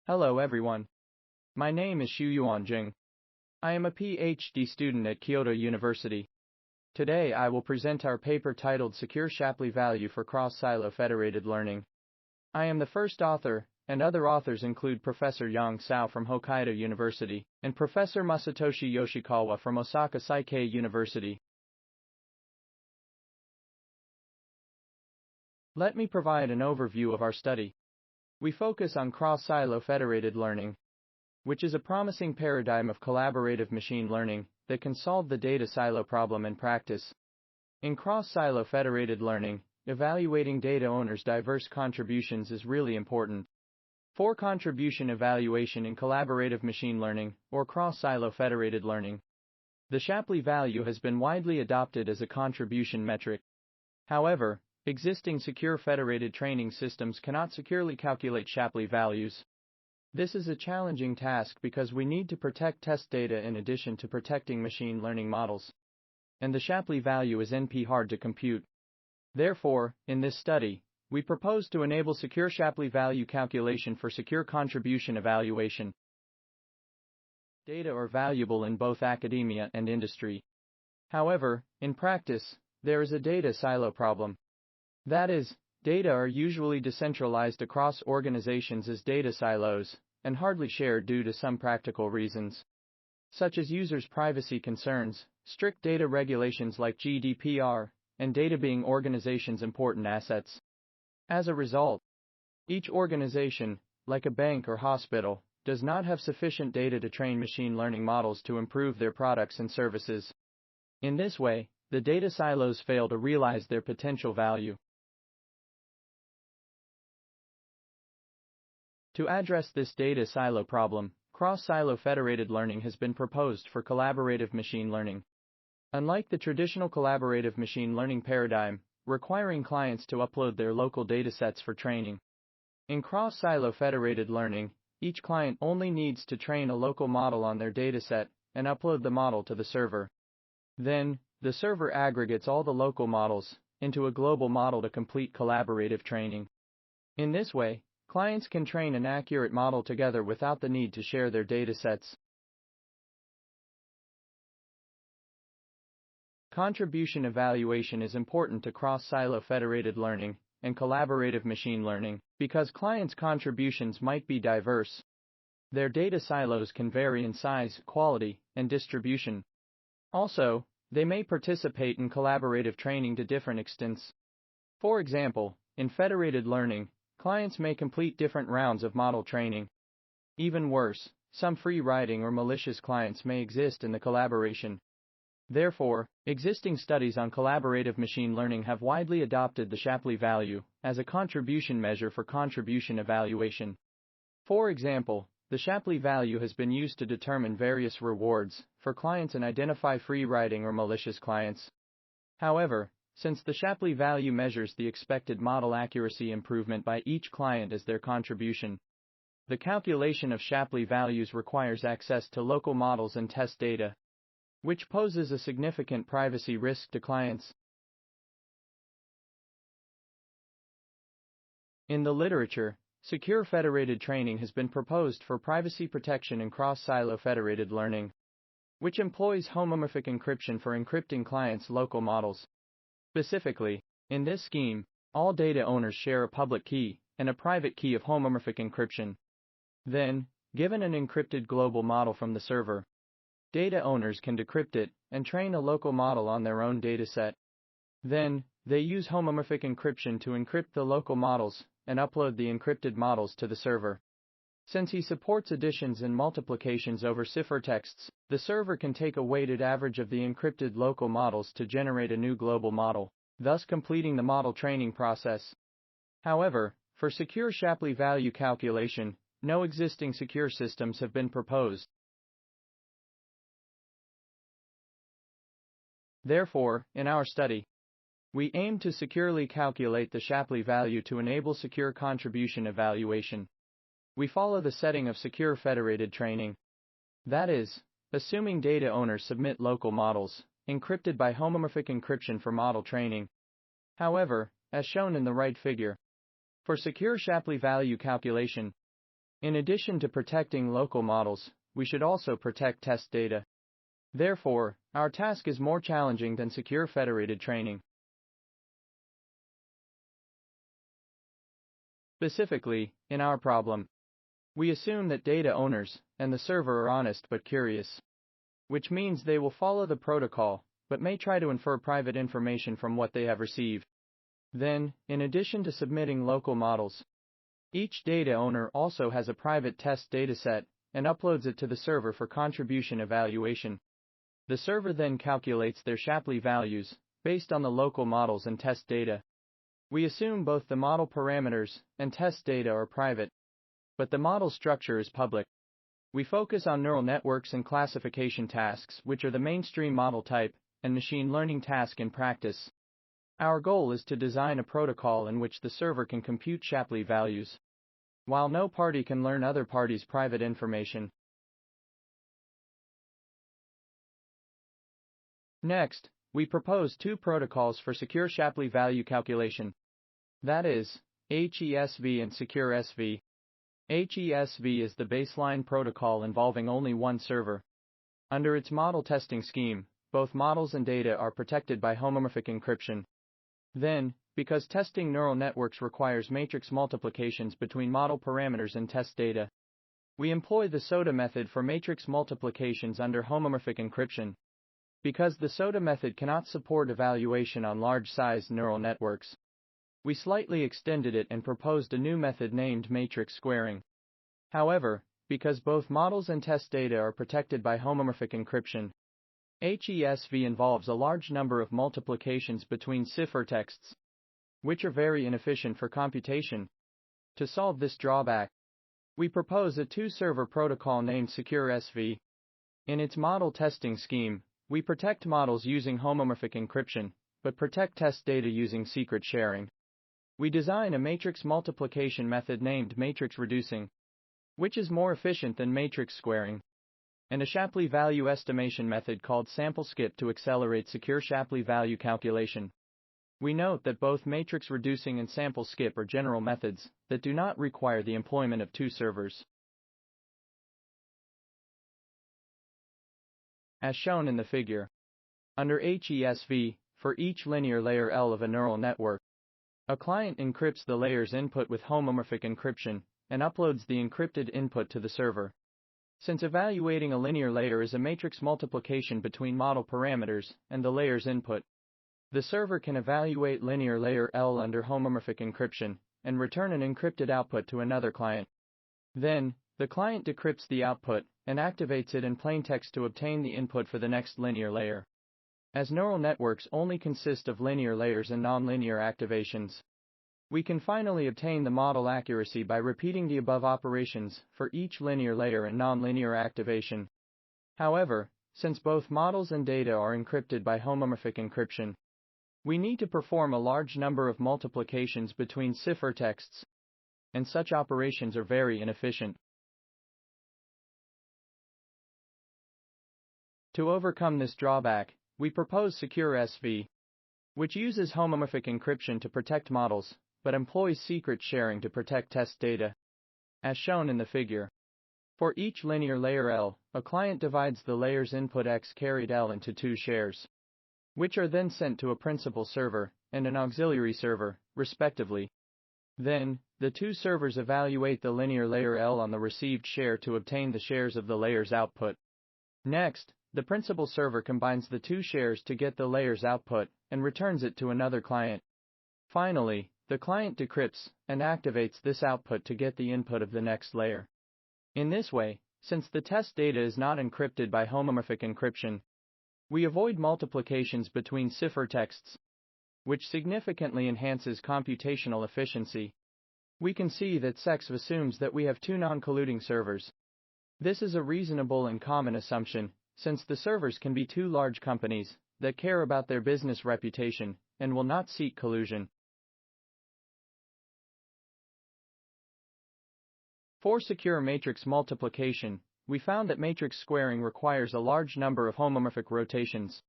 Hello everyone. My name is Shuyuan Jing. I am a PhD student at Kyoto University. Today I will present our paper titled Secure Shapley Value for Cross-Silo Federated Learning. I am the first author, and other authors include Professor Yang Sao from Hokkaido University and Professor Masatoshi Yoshikawa from Osaka Saikei University. Let me provide an overview of our study. We focus on cross-silo federated learning, which is a promising paradigm of collaborative machine learning that can solve the data silo problem in practice. In cross-silo federated learning, evaluating data owners' diverse contributions is really important. For contribution evaluation in collaborative machine learning, or cross-silo federated learning, the Shapley value has been widely adopted as a contribution metric. However, existing secure federated training systems cannot securely calculate Shapley values. This is a challenging task because we need to protect test data in addition to protecting machine learning models. And the Shapley value is NP hard to compute. Therefore, in this study, we propose to enable secure Shapley value calculation for secure contribution evaluation. Data are valuable in both academia and industry. However, in practice, there is a data silo problem. That is, data are usually decentralized across organizations as data silos, and hardly shared due to some practical reasons, such as users' privacy concerns, strict data regulations like GDPR, and data being organizations' important assets. As a result, each organization, like a bank or hospital, does not have sufficient data to train machine learning models to improve their products and services. In this way, the data silos fail to realize their potential value. To address this data silo problem, cross-silo federated learning has been proposed for collaborative machine learning. Unlike the traditional collaborative machine learning paradigm, requiring clients to upload their local datasets for training, in cross-silo federated learning, each client only needs to train a local model on their dataset and upload the model to the server. Then, the server aggregates all the local models into a global model to complete collaborative training. In this way, clients can train an accurate model together without the need to share their datasets. Contribution evaluation is important to cross-silo federated learning and collaborative machine learning because clients' contributions might be diverse. Their data silos can vary in size, quality, and distribution. Also, they may participate in collaborative training to different extents. For example, in federated learning, clients may complete different rounds of model training. Even worse, some free-riding or malicious clients may exist in the collaboration. Therefore, existing studies on collaborative machine learning have widely adopted the Shapley value as a contribution measure for contribution evaluation. For example, the Shapley value has been used to determine various rewards for clients and identify free-riding or malicious clients. However, since the Shapley value measures the expected model accuracy improvement by each client as their contribution, the calculation of Shapley values requires access to local models and test data, which poses a significant privacy risk to clients. In the literature, secure federated training has been proposed for privacy protection in cross-silo federated learning, which employs homomorphic encryption for encrypting clients' local models. Specifically, in this scheme, all data owners share a public key and a private key of homomorphic encryption. Then, given an encrypted global model from the server, data owners can decrypt it and train a local model on their own dataset. Then, they use homomorphic encryption to encrypt the local models and upload the encrypted models to the server. Since he supports additions and multiplications over ciphertexts, the server can take a weighted average of the encrypted local models to generate a new global model, thus completing the model training process. However, for secure Shapley value calculation, no existing secure systems have been proposed. Therefore, in our study, we aim to securely calculate the Shapley value to enable secure contribution evaluation. We follow the setting of secure federated training. That is, assuming data owners submit local models, encrypted by homomorphic encryption for model training. However, as shown in the right figure, for secure Shapley value calculation, In addition to protecting local models, we should also protect test data. Therefore, our task is more challenging than secure federated training. Specifically, in our problem, we assume that data owners and the server are honest but curious, which means they will follow the protocol, but may try to infer private information from what they have received. Then, in addition to submitting local models, each data owner also has a private test dataset and uploads it to the server for contribution evaluation. The server then calculates their Shapley values based on the local models and test data. We assume both the model parameters and test data are private, but the model structure is public. We focus on neural networks and classification tasks, which are the mainstream model type and machine learning task in practice. Our goal is to design a protocol in which the server can compute Shapley values, while no party can learn other parties' private information. Next, we propose two protocols for secure Shapley value calculation. That is, HESV and SecureSV. HESV is the baseline protocol involving only one server. Under its model testing scheme, both models and data are protected by homomorphic encryption. Then, because testing neural networks requires matrix multiplications between model parameters and test data, we employ the SOTA method for matrix multiplications under homomorphic encryption. Because the SOTA method cannot support evaluation on large-sized neural networks, we slightly extended it and proposed a new method named matrix squaring. However, because both models and test data are protected by homomorphic encryption, HESV involves a large number of multiplications between ciphertexts, which are very inefficient for computation. To solve this drawback, we propose a two-server protocol named SecureSV. In its model testing scheme, we protect models using homomorphic encryption, but protect test data using secret sharing. We design a matrix multiplication method named matrix reducing, which is more efficient than matrix squaring, and a Shapley value estimation method called sample skip to accelerate secure Shapley value calculation. We note that both matrix reducing and sample skip are general methods that do not require the employment of two servers. As shown in the figure, under HESV, for each linear layer L of a neural network, a client encrypts the layer's input with homomorphic encryption and uploads the encrypted input to the server. Since evaluating a linear layer is a matrix multiplication between model parameters and the layer's input, the server can evaluate linear layer L under homomorphic encryption and return an encrypted output to another client. Then, the client decrypts the output and activates it in plaintext to obtain the input for the next linear layer. As neural networks only consist of linear layers and nonlinear activations, we can finally obtain the model accuracy by repeating the above operations for each linear layer and nonlinear activation. However, since both models and data are encrypted by homomorphic encryption, we need to perform a large number of multiplications between ciphertexts, and such operations are very inefficient. To overcome this drawback, we propose SecureSV, which uses homomorphic encryption to protect models, but employs secret sharing to protect test data, as shown in the figure. For each linear layer L, a client divides the layer's input x carried L into two shares, which are then sent to a principal server and an auxiliary server, respectively. Then, the two servers evaluate the linear layer L on the received share to obtain the shares of the layer's output. Next, the principal server combines the two shares to get the layer's output and returns it to another client. Finally, the client decrypts and activates this output to get the input of the next layer. In this way, since the test data is not encrypted by homomorphic encryption, we avoid multiplications between ciphertexts, which significantly enhances computational efficiency. We can see that SecureSV assumes that we have two non-colluding servers. This is a reasonable and common assumption, since the servers can be two large companies that care about their business reputation and will not seek collusion. For secure matrix multiplication, we found that matrix squaring requires a large number of homomorphic rotations,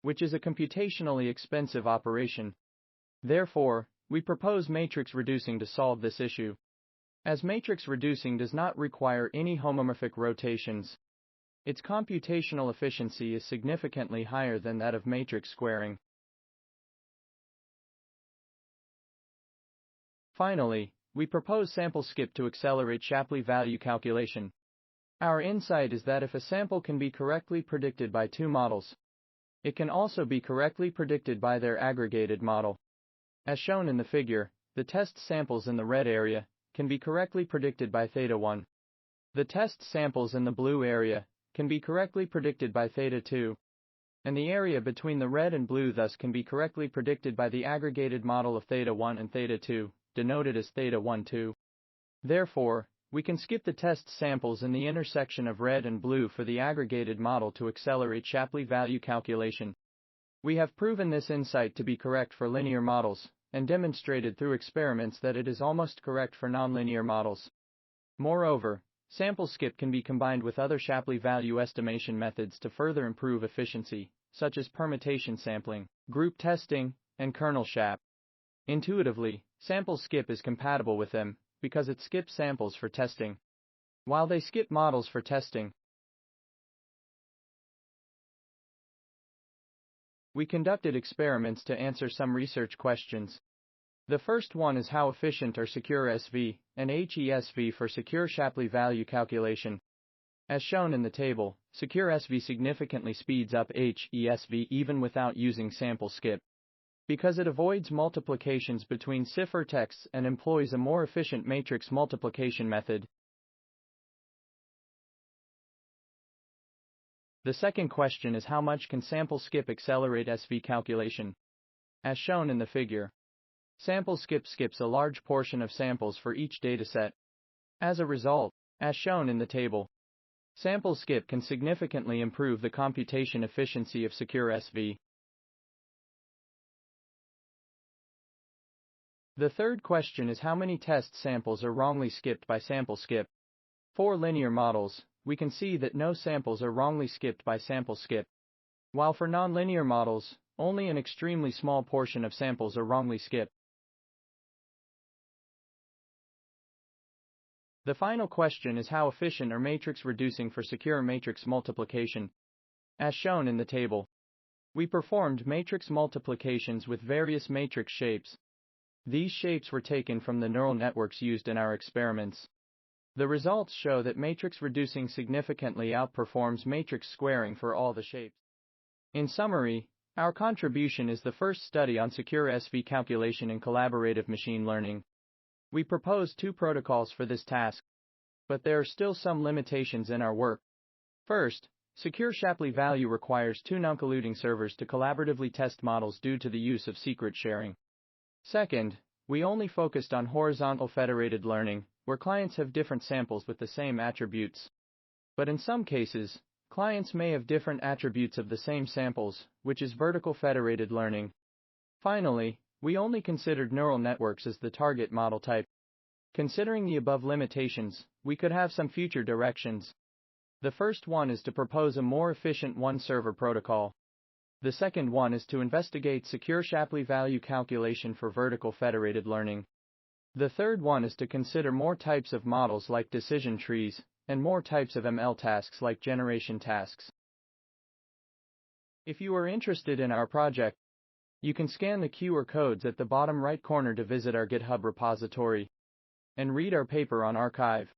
which is a computationally expensive operation. Therefore, we propose matrix reducing to solve this issue. As matrix reducing does not require any homomorphic rotations, its computational efficiency is significantly higher than that of matrix squaring. Finally, we propose sample skip to accelerate Shapley value calculation. Our insight is that if a sample can be correctly predicted by two models, it can also be correctly predicted by their aggregated model. As shown in the figure, the test samples in the red area can be correctly predicted by θ1. The test samples in the blue area can be correctly predicted by θ2. And the area between the red and blue thus can be correctly predicted by the aggregated model of θ1 and θ2, denoted as θ12. Therefore, we can skip the test samples in the intersection of red and blue for the aggregated model to accelerate Shapley value calculation. We have proven this insight to be correct for linear models, and demonstrated through experiments that it is almost correct for nonlinear models. Moreover, sample skip can be combined with other Shapley value estimation methods to further improve efficiency, such as permutation sampling, group testing, and kernel SHAP. Intuitively, sample skip is compatible with them, because it skips samples for testing, while they skip models for testing. We conducted experiments to answer some research questions. The first one is how efficient are Secure SV and HESV for secure Shapley value calculation. As shown in the table, Secure SV significantly speeds up HESV even without using sample skip, because it avoids multiplications between ciphertexts and employs a more efficient matrix multiplication method. The second question is how much can sample skip accelerate SV calculation? As shown in the figure, sample skip skips a large portion of samples for each dataset. As a result, as shown in the table, sample skip can significantly improve the computation efficiency of Secure SV. The third question is how many test samples are wrongly skipped by sample skip. For linear models, we can see that no samples are wrongly skipped by sample skip, while for nonlinear models, only an extremely small portion of samples are wrongly skipped. The final question is how efficient are matrix reducing for secure matrix multiplication. As shown in the table, we performed matrix multiplications with various matrix shapes. These shapes were taken from the neural networks used in our experiments. The results show that matrix reducing significantly outperforms matrix squaring for all the shapes. In summary, our contribution is the first study on secure SV calculation in collaborative machine learning. We proposed two protocols for this task, but there are still some limitations in our work. First, secure Shapley value requires two non-colluding servers to collaboratively test models due to the use of secret sharing. Second, we only focused on horizontal federated learning, where clients have different samples with the same attributes. But in some cases, clients may have different attributes of the same samples, which is vertical federated learning. Finally, we only considered neural networks as the target model type. Considering the above limitations, we could have some future directions. The first one is to propose a more efficient one-server protocol. The second one is to investigate secure Shapley value calculation for vertical federated learning. The third one is to consider more types of models like decision trees, and more types of ML tasks like generation tasks. If you are interested in our project, you can scan the QR codes at the bottom right corner to visit our GitHub repository and read our paper on arXiv.